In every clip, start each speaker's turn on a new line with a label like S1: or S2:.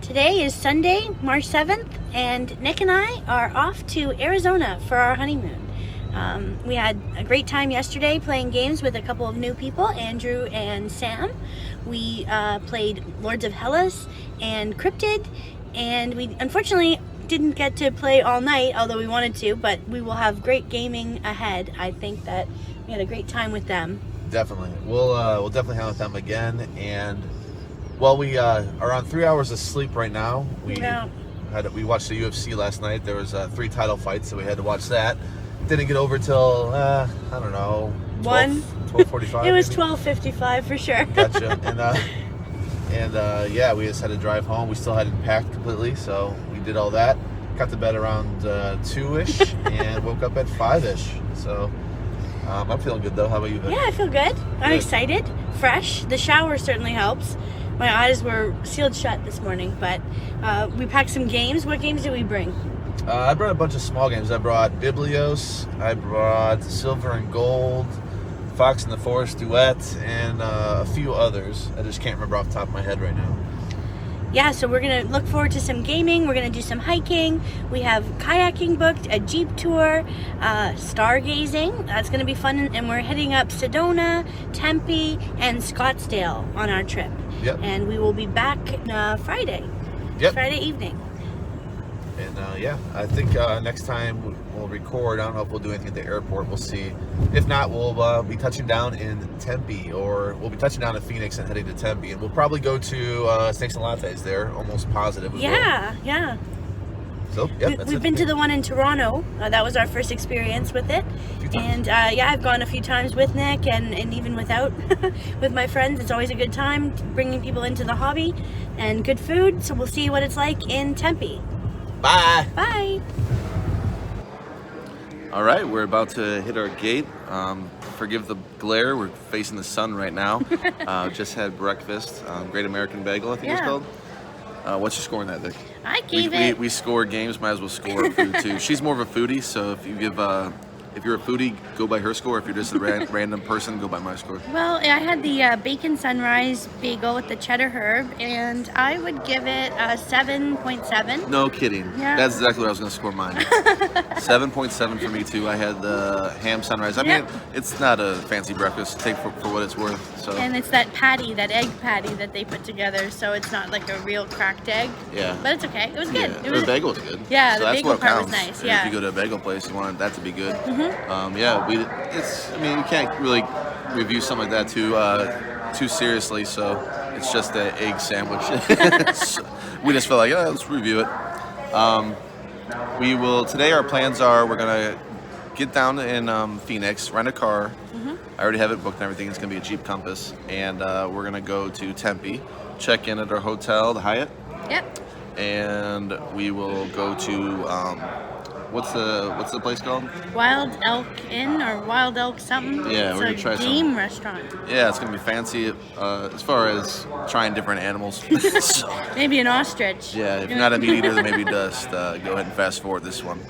S1: Today is Sunday, March 7th, and Nick and I are off to Arizona for our honeymoon. We had a great time yesterday playing games with a couple of new people, Andrew and Sam. We played Lords of Hellas and Cryptid, and we unfortunately didn't get to play all night, although we wanted to, but we will have great gaming ahead. I think that we had a great time with them.
S2: Definitely. We'll definitely hang with them again, and well, we are on 3 hours of sleep right now. We watched the UFC last night. There was 3 title fights, so we had to watch that. Didn't get over till I don't know, 12:45.
S1: It was 12:55 for sure.
S2: Gotcha. And yeah, we just had to drive home. We still hadn't packed completely, so we did all that. Got to bed around 2-ish and woke up at 5-ish. So I'm feeling good though. How about you, Vic?
S1: Yeah, I feel good. I'm excited, fresh. The shower certainly helps. My eyes were sealed shut this morning, but we packed some games. What games did we bring?
S2: I brought a bunch of small games. I brought Biblios, I brought Silver and Gold, Fox and the Forest Duet, and a few others. I just can't remember off the top of my head right now.
S1: Yeah, so we're going to look forward to some gaming. We're going to do some hiking. We have kayaking booked, a Jeep tour, stargazing. That's going to be fun. And we're heading up Sedona, Tempe, and Scottsdale on our trip.
S2: Yep.
S1: And we will be back Friday.
S2: Yep.
S1: Friday evening.
S2: And yeah, I think next time we'll record. I don't know if we'll do anything at the airport. We'll see. If not, we'll be touching down in Tempe, or we'll be touching down in Phoenix and heading to Tempe. And we'll probably go to Snakes and Lattes there, almost positive.
S1: Yeah.
S2: So, yeah,
S1: We've been to the one in Toronto. That was our first experience with it. And yeah, I've gone a few times with Nick and even without with my friends. It's always a good time bringing people into the hobby and good food. So we'll see what it's like in Tempe.
S2: Bye.
S1: Bye.
S2: All right, we're about to hit our gate. Forgive the glare. We're facing the sun right now. Just had breakfast. Great American Bagel, I think it's called. What's your score on that, Vic?
S1: I gave it.
S2: We score games. Might as well score food too. She's more of a foodie, so if you give if you're a foodie, go by her score. If you're just a random person, go by my score.
S1: Well, I had the bacon sunrise bagel with the cheddar herb, and I would give it a 7.7.
S2: No kidding.
S1: Yeah.
S2: That's exactly what I was going to score mine. 7.7 for me too. I had the ham sunrise. I mean, it's not a fancy breakfast. Take for what it's worth. So.
S1: And it's that patty, that egg patty that they put together, so it's not like a real cracked egg.
S2: Yeah.
S1: But it's okay. It was good.
S2: Yeah. The bagel was good.
S1: Yeah,
S2: so
S1: the
S2: that's
S1: bagel
S2: what
S1: part
S2: counts.
S1: was nice.
S2: And
S1: Yeah.
S2: if you go to a bagel place, you want that to be good.
S1: Mm-hmm.
S2: Yeah, I mean, you can't really review something like that too seriously, so it's just an egg sandwich. So we just felt like, let's review it. Today our plans are, we're gonna get down in Phoenix, rent a car.
S1: Mm-hmm.
S2: I already have it booked and everything. It's gonna be a Jeep Compass, and we're gonna go to Tempe, check in at our hotel, the Hyatt.
S1: Yep.
S2: And we will go to what's the place called?
S1: Wild Elk Inn or Wild Elk something.
S2: Yeah, we're gonna try
S1: a game restaurant.
S2: Yeah, it's gonna be fancy as far as trying different animals. So,
S1: maybe an ostrich.
S2: Yeah, if you're not a meat eater, then maybe just go ahead and fast forward this one.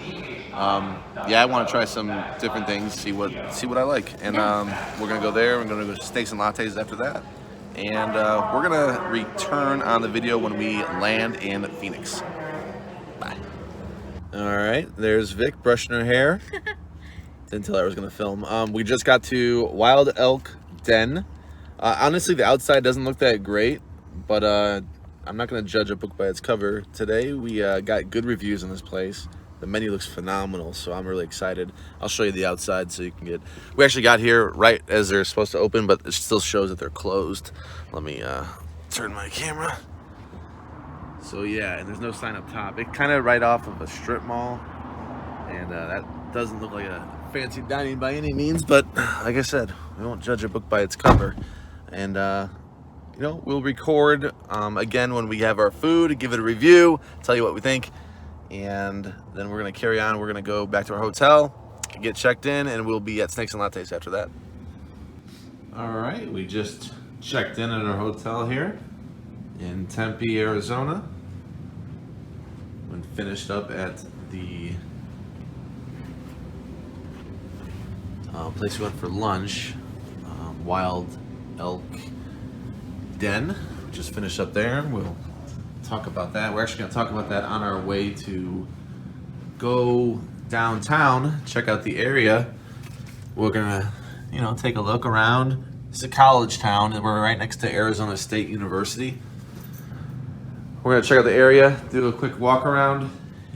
S2: Yeah, I want to try some different things, see what I like, and we're gonna go there. We're gonna go to Snakes and Lattes after that, and we're gonna return on the video when we land in Phoenix. Bye. All right, there's Vic brushing her hair. Didn't tell her I was gonna film. We just got to Wild Elk Den. Honestly, the outside doesn't look that great, but I'm not gonna judge a book by its cover. Today we got good reviews on this place. The menu looks phenomenal, so I'm really excited. I'll show you the outside so you can get. We actually got here right as they're supposed to open, but it still shows that they're closed. Let me turn my camera. So yeah, and there's no sign up top. It's kind of right off of a strip mall, and that doesn't look like a fancy dining by any means, but like I said, we won't judge a book by its cover. And we'll record again when we have our food, give it a review, tell you what we think, and then we're gonna carry on. We're gonna go back to our hotel, get checked in, and we'll be at Snakes and Lattes after that. All right, we just checked in at our hotel here in Tempe, Arizona. And finished up at the place we went for lunch, Wild Elk Den. Just finished up there. We'll talk about that. We're actually going to talk about that on our way to go downtown, check out the area. We're going to, take a look around. It's a college town, and we're right next to Arizona State University. We're going to check out the area, do a quick walk around,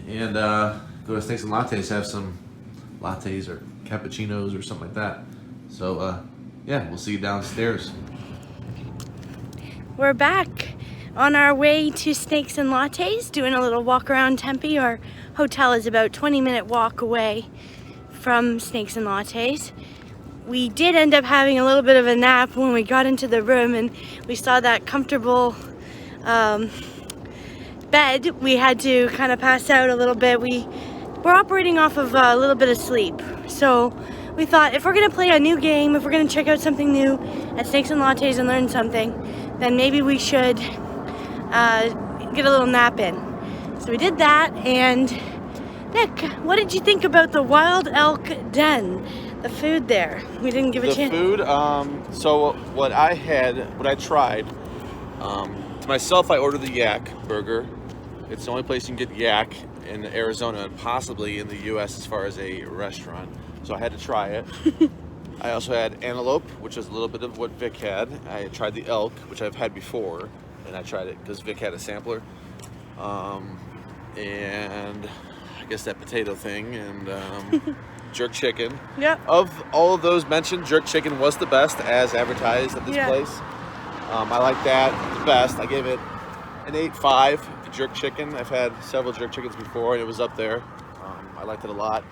S2: and go to Snakes and Lattes, have some lattes or cappuccinos or something like that. So, we'll see you downstairs.
S1: We're back on our way to Snakes and Lattes, doing a little walk around Tempe. Our hotel is about 20-minute walk away from Snakes and Lattes. We did end up having a little bit of a nap when we got into the room and we saw that comfortable bed. We had to kind of pass out a little bit. We're operating off of a little bit of sleep. So we thought, if we're going to play a new game, if we're going to check out something new at Snakes and Lattes and learn something, then maybe we should get a little nap in. So we did that. And Nick, what did you think about the Wild Elk Den? The food there. We didn't give a chance.
S2: The food, so what I tried, to myself I ordered the yak burger. It's the only place you can get yak in Arizona and possibly in the US as far as a restaurant. So I had to try it. I also had antelope, which is a little bit of what Vic had. I tried the elk, which I've had before, and I tried it because Vic had a sampler. And I guess that potato thing and jerk chicken.
S1: Yep.
S2: Of all of those mentioned, jerk chicken was the best as advertised at this place. I like that the best. I gave it an 8.5 for jerk chicken. I've had several jerk chickens before and it was up there. I liked it a lot.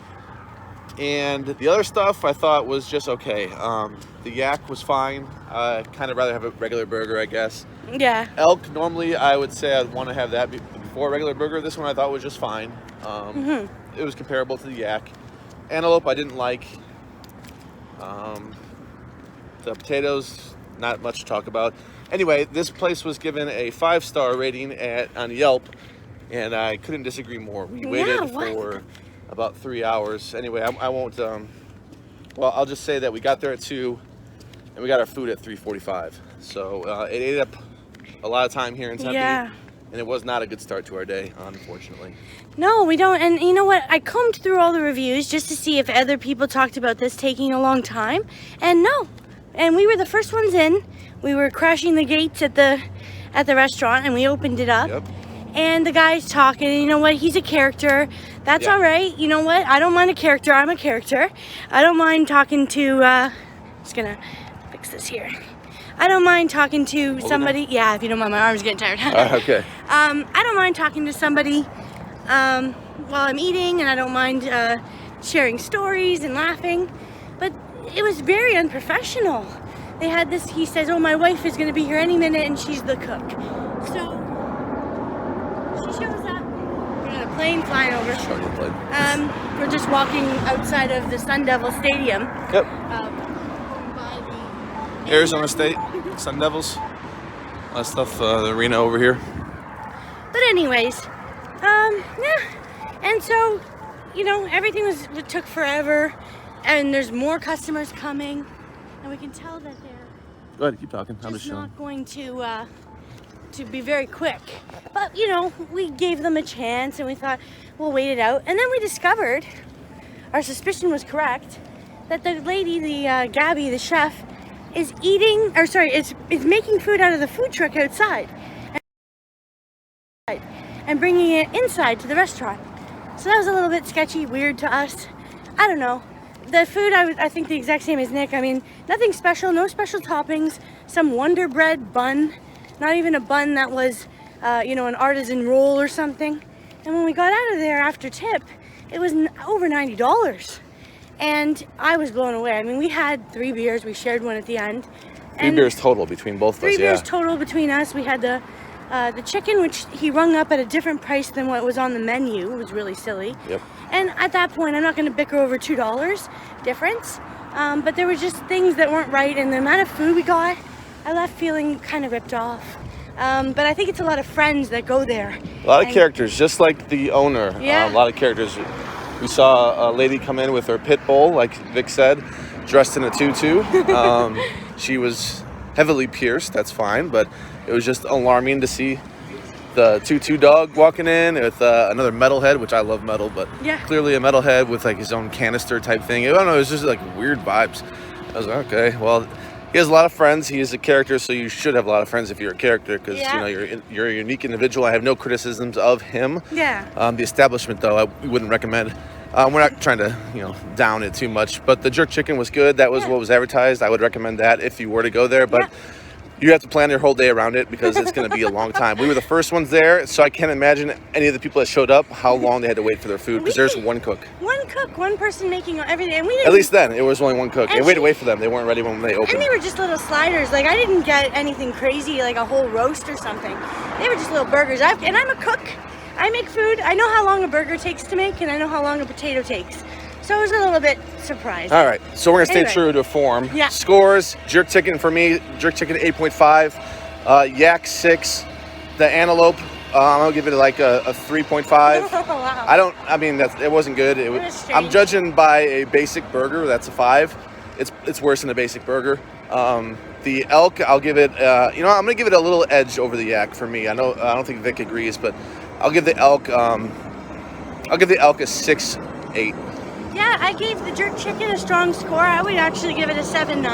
S2: And the other stuff I thought was just okay. The yak was fine. I kind of rather have a regular burger, I guess.
S1: Yeah.
S2: Elk, normally I would say I'd want to have that before a regular burger. This one I thought was just fine. It was comparable to the yak. Antelope I didn't like. The potatoes, not much to talk about. Anyway, this place was given a 5-star rating on Yelp, and I couldn't disagree more. We waited for about 3 hours. Anyway, I won't. I'll just say that we got there at 2, and we got our food at 3:45. So it ate up a lot of time here in Tempe.
S1: Yeah.
S2: And it was not a good start to our day, unfortunately.
S1: No, we don't. And you know what? I combed through all the reviews just to see if other people talked about this taking a long time. And no. And we were the first ones in. We were crashing the gates at the restaurant and we opened it up.
S2: Yep.
S1: And the guy's talking. And you know what? He's a character. That's all right. You know what? I don't mind a character. I'm a character. I don't mind talking to... just gonna fix this here. I don't mind talking to somebody. Yeah, if you don't mind, my arm's getting tired.
S2: Okay.
S1: I don't mind talking to somebody while I'm eating, and I don't mind sharing stories and laughing. But it was very unprofessional. They had this. He says, "Oh, my wife is going to be here any minute, and she's the cook." So she shows up. We got a plane flying over. We're just walking outside of the Sun Devil Stadium.
S2: Yep. Arizona State, Sun Devils, that stuff, the arena over here.
S1: But anyways, and so, everything took forever, and there's more customers coming, and we can tell that they're
S2: Go ahead, keep talking. I'm
S1: just
S2: just
S1: not going to be very quick. But, we gave them a chance, and we thought, we'll wait it out. And then we discovered, our suspicion was correct, that the lady, Gabby, the chef, is making food out of the food truck outside and bringing it inside to the restaurant. So that was a little bit sketchy, weird to us. I don't know. The food, I think the exact same as Nick. I mean, nothing special, no special toppings, some Wonder Bread bun, not even a bun that was, an artisan roll or something. And when we got out of there after tip, it was over $90. And I was blown away. I mean, we had 3 beers. We shared one at the end.
S2: 3 beers total between both of us,
S1: 3 beers total between us. We had the chicken, which he rung up at a different price than what was on the menu. It was really silly.
S2: Yep.
S1: And at that point, I'm not going to bicker over $2 difference. But there were just things that weren't right. And the amount of food we got, I left feeling kind of ripped off. But I think it's a lot of friends that go there.
S2: A lot of characters, just like the owner.
S1: Yeah.
S2: A lot of characters. We saw a lady come in with her pit bull, like Vic said, dressed in a tutu. She was heavily pierced, that's fine, but it was just alarming to see the 2-2 dog walking in with another metalhead, which I love metal, but
S1: Yeah.
S2: clearly a metalhead with like his own canister type thing. I don't know, it was just like weird vibes. I was like, okay, well, he has a lot of friends. He is a character, so you should have a lot of friends if you're a character, because
S1: Yeah.
S2: you know you're a unique individual. I have no criticisms of him.
S1: Yeah.
S2: The establishment, though, I wouldn't recommend. We're not trying to, down it too much, but the jerk chicken was good. That was what was advertised. I would recommend that if you were to go there, but you have to plan your whole day around it because it's going to be a long time. We were the first ones there, so I can't imagine any of the people that showed up, how long they had to wait for their food, because there's one cook.
S1: One person making everything. And we didn't,
S2: At least then, it was only one cook.
S1: And
S2: And we had to wait for them. They weren't ready when they opened.
S1: and they were just little sliders. Like, I didn't get anything crazy, like a whole roast or something. They were just little burgers. And I'm a cook. I make food. I know how long a burger takes to make, and I know how long a potato takes. So I was a little bit surprised.
S2: All right, so we're going to stay
S1: Anyway.
S2: true to form.
S1: Yeah.
S2: Scores, jerk chicken for me, jerk chicken 8.5, yak 6, the antelope, I'm going to give it like a 3.5.
S1: Wow.
S2: It wasn't good.
S1: was
S2: I'm
S1: strange.
S2: judging by a basic burger, that's a 5. It's worse than a basic burger. The elk, I'll give it, I'm going to give it a little edge over the yak for me. I don't think Vic agrees, but I'll give the elk, a 6.8.
S1: Yeah, I gave the jerk chicken a strong score. I would actually give it a 7.9.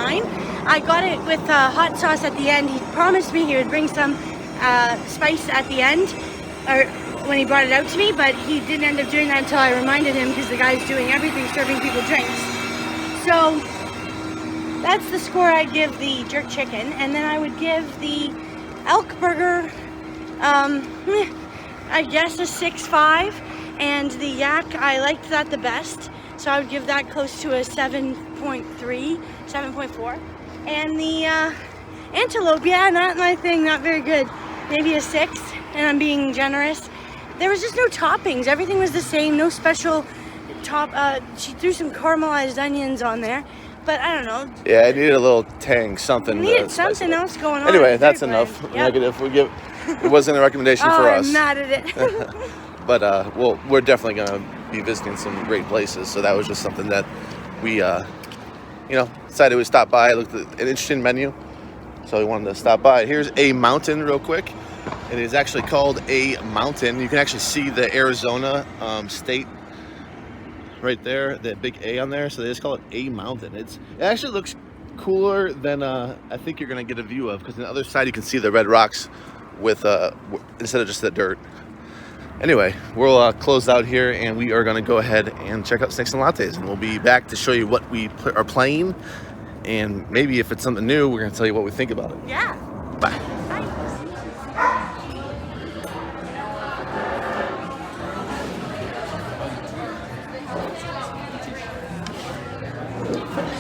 S1: I got it with hot sauce at the end. He promised me he would bring some spice at the end, or when he brought it out to me, but he didn't end up doing that until I reminded him, because the guy's doing everything, serving people drinks. So that's the score I'd give the jerk chicken, and then I would give the elk burger, I guess a 6.5, and the yak, I liked that the best, so I would give that close to a 7.3, 7.4, and the antelope, yeah, not my thing, not very good, maybe a 6, and I'm being generous. There was just no toppings, everything was the same, no special she threw some caramelized onions on there, but I don't know.
S2: Yeah, it needed a little tang, something.
S1: We needed
S2: spice
S1: something
S2: it up.
S1: else going on.
S2: Anyway,
S1: It was
S2: that's
S1: very
S2: enough.
S1: bland. Yep.
S2: Negative. It wasn't a recommendation for us.
S1: I'm mad at it.
S2: But we're definitely going to be visiting some great places. So that was just something that we, decided we'd stop by. Looked at an interesting menu, so we wanted to stop by. Here's a mountain real quick. It is actually called a mountain. You can actually see the Arizona state right there, that big A on there. So they just call it a mountain. It actually looks cooler than I think you're going to get a view of, because on the other side you can see the red rocks with instead of just the dirt. Anyway, we'll close out here, and we are going to go ahead and check out Snakes and Lattes, and we'll be back to show you what we are playing, and maybe if it's something new, we're going to tell you what we think about it.
S1: Yeah.
S2: Bye.
S1: Bye.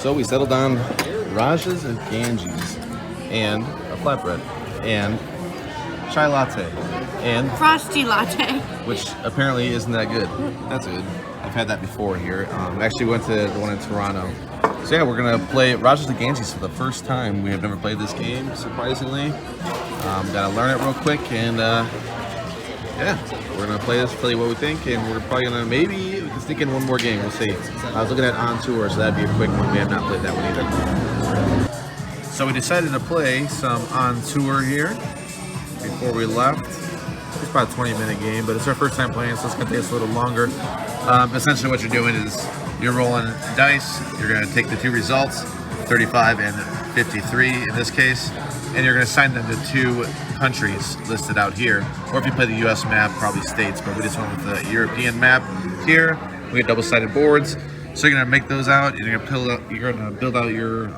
S2: So we settled on Rajas and Ganges, and a flatbread, and chai latte, and
S1: Frosty latte.
S2: which apparently isn't that good. That's good. I've had that before here. Actually went to the one in Toronto. So yeah, we're gonna play Rajas and Ganges for the first time. We have never played this game, surprisingly. Gotta learn it real quick, and yeah, we're gonna play this, tell you what we think, and we're probably gonna maybe we can sneak in one more game. We'll see. I was looking at On Tour, so that'd be a quick one. We have not played that one either. So we decided to play some On Tour here before we left. It's about a 20-minute game, but it's our first time playing, so it's gonna take us a little longer. Essentially, what you're doing is you're rolling dice. You're gonna take the two results, 35 and 53 in this case, and you're gonna assign them to two countries listed out here. Or if you play the U.S. map, probably states, but we just went with the European map here. We have double-sided boards, so you're gonna make those out. You're gonna build out your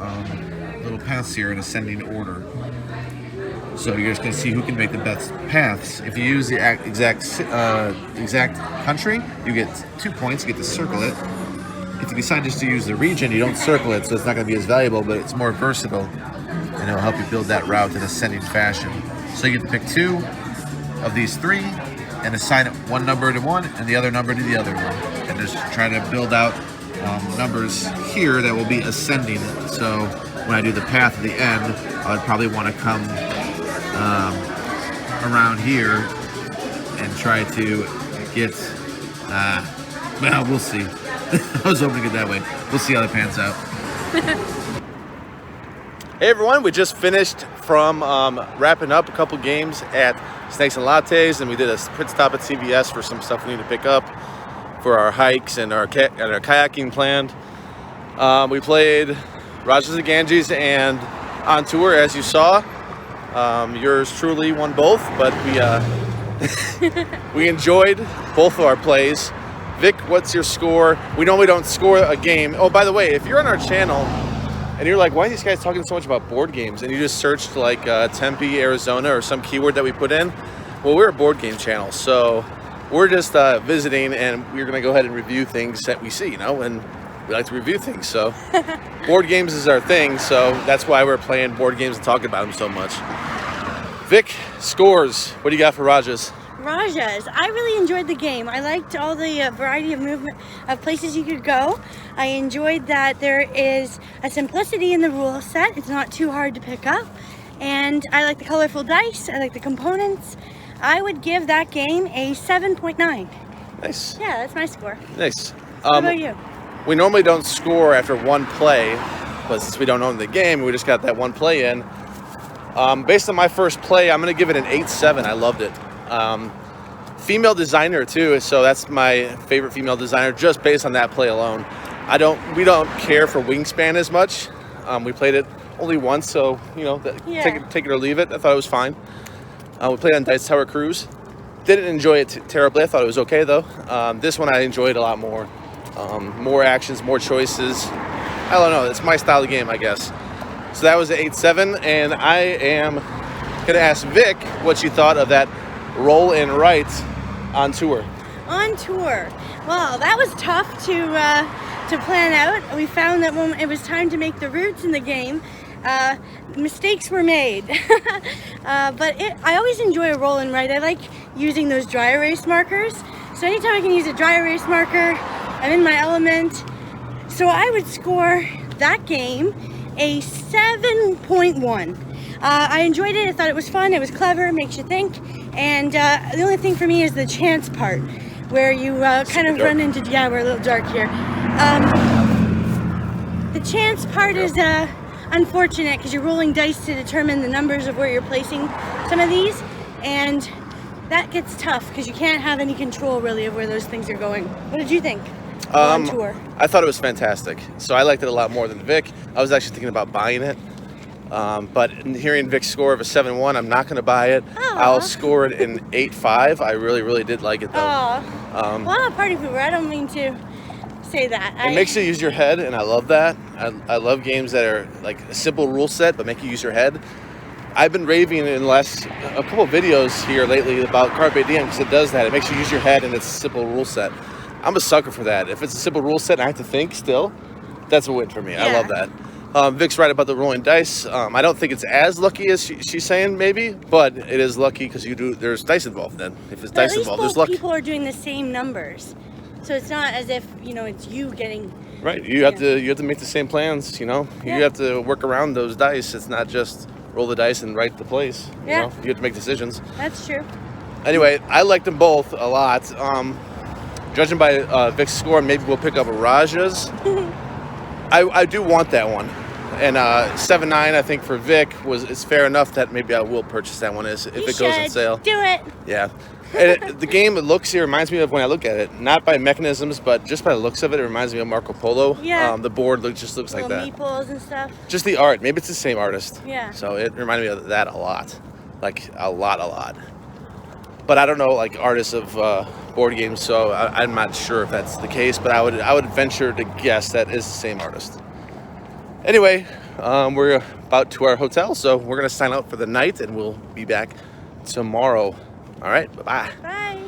S2: little paths here in ascending order. So you're just gonna see who can make the best paths. If you use the exact country, you get 2 points. You get to circle it. If you decide just to use the region, you don't circle it, so it's not gonna be as valuable, but it's more versatile, and it'll help you build that route in ascending fashion. So you get to pick 2 of these 3 and assign one number to one and the other number to the other one, and just try to build out numbers here that will be ascending. So when I do the path at the end, I would probably want to come around here and try to get well, we'll see. I was hoping to get that way. We'll see how that pans out. Hey everyone, we just finished from wrapping up a couple games at Snakes and Lattes, and we did a pit stop at CVS for some stuff we need to pick up for our hikes and our kayaking planned. We played Rogers and Ganges and on tour, as you saw. Yours truly won both, but we enjoyed both of our plays. Vic, what's your score? We normally don't score a game. Oh, by the way, if you're on our channel and you're like, why are these guys talking so much about board games? And you just searched like Tempe, Arizona, or some keyword that we put in. Well, we're a board game channel, so we're just visiting, and we're gonna go ahead and review things that we see, and we like to review things. So board games is our thing, so that's why we're playing board games and talking about them so much. Vic, scores. What do you got for Rajas?
S1: Rajas. I really enjoyed the game. I liked all the variety of movement of places you could go. I enjoyed that there is a simplicity in the rule set. It's not too hard to pick up. And I like the colorful dice. I like the components. I would give that game a 7.9.
S2: Nice.
S1: Yeah, that's my score.
S2: Nice.
S1: How about you?
S2: We normally don't score after one play, but since we don't own the game, we just got that one play in. Based on my first play, I'm going to give it an 8.7. I loved it. Female designer too, so that's my favorite female designer just based on that play alone. We don't care for wingspan as much. We played it only once, so take it or leave it. I thought it was fine. We played on Dice Tower Cruise. Didn't enjoy it terribly. I thought it was okay though. This one I enjoyed a lot more. More actions, more choices. I don't know. It's my style of game, I guess. So that was an 8.7, and I am gonna ask Vic what she thought of that roll and write on tour.
S1: On tour. Well, that was tough to plan out. We found that when it was time to make the routes in the game, mistakes were made. But I always enjoy a roll and write. I like using those dry erase markers. So anytime I can use a dry erase marker, I'm in my element. So I would score that game a 7.1. I enjoyed it. I thought it was fun. It was clever. It makes you think. And the only thing for me is the chance part, where you kind of run into, we're a little dark here. The chance part is unfortunate because you're rolling dice to determine the numbers of where you're placing some of these, and that gets tough because you can't have any control really of where those things are going. What did you think? On tour.
S2: I thought it was fantastic. So I liked it a lot more than Vic. I was actually thinking about buying it. But hearing Vic's score of a 7.1, I'm not going to buy it.
S1: Aww.
S2: I'll score it in 8.5. I really, really did like it though.
S1: Well, I'm a party pooper. I don't mean to say that.
S2: It makes you use your head, and I love that. I love games that are like a simple rule set but make you use your head. I've been raving in a couple of videos here lately about Carpe Diem because it does that. It makes you use your head, and it's a simple rule set. I'm a sucker for that. If it's a simple rule set and I have to think still, that's a win for me. Yeah. I love that. Vic's right about the rolling dice. I don't think it's as lucky as she's saying, maybe, but it is lucky because there's dice involved then. If it's dice involved, there's luck.
S1: People are doing the same numbers, so it's not as if it's you getting.
S2: Right. You have to make the same plans. You have to work around those dice. It's not just roll the dice and write the plays.
S1: Yeah.
S2: You have to make decisions.
S1: That's true.
S2: Anyway, I liked them both a lot. Judging by Vic's score, maybe we'll pick up a Rajas. I do want that one. And 7.9, I think for Vic is fair enough that maybe I will purchase that one if it goes on sale.
S1: Do it.
S2: Yeah. And the game, here reminds me of when I look at it, not by mechanisms, but just by the looks of it, it reminds me of Marco Polo.
S1: Yeah.
S2: The board just looks like that.
S1: Meeples and stuff.
S2: Just the art. Maybe it's the same artist.
S1: Yeah.
S2: So it reminded me of that a lot. Like a lot. But I don't know artists of board games, so I'm not sure if that's the case, but I would venture to guess that is the same artist. Anyway, we're about to our hotel, so we're going to sign out for the night, and we'll be back tomorrow. All right, bye-bye.
S1: Bye.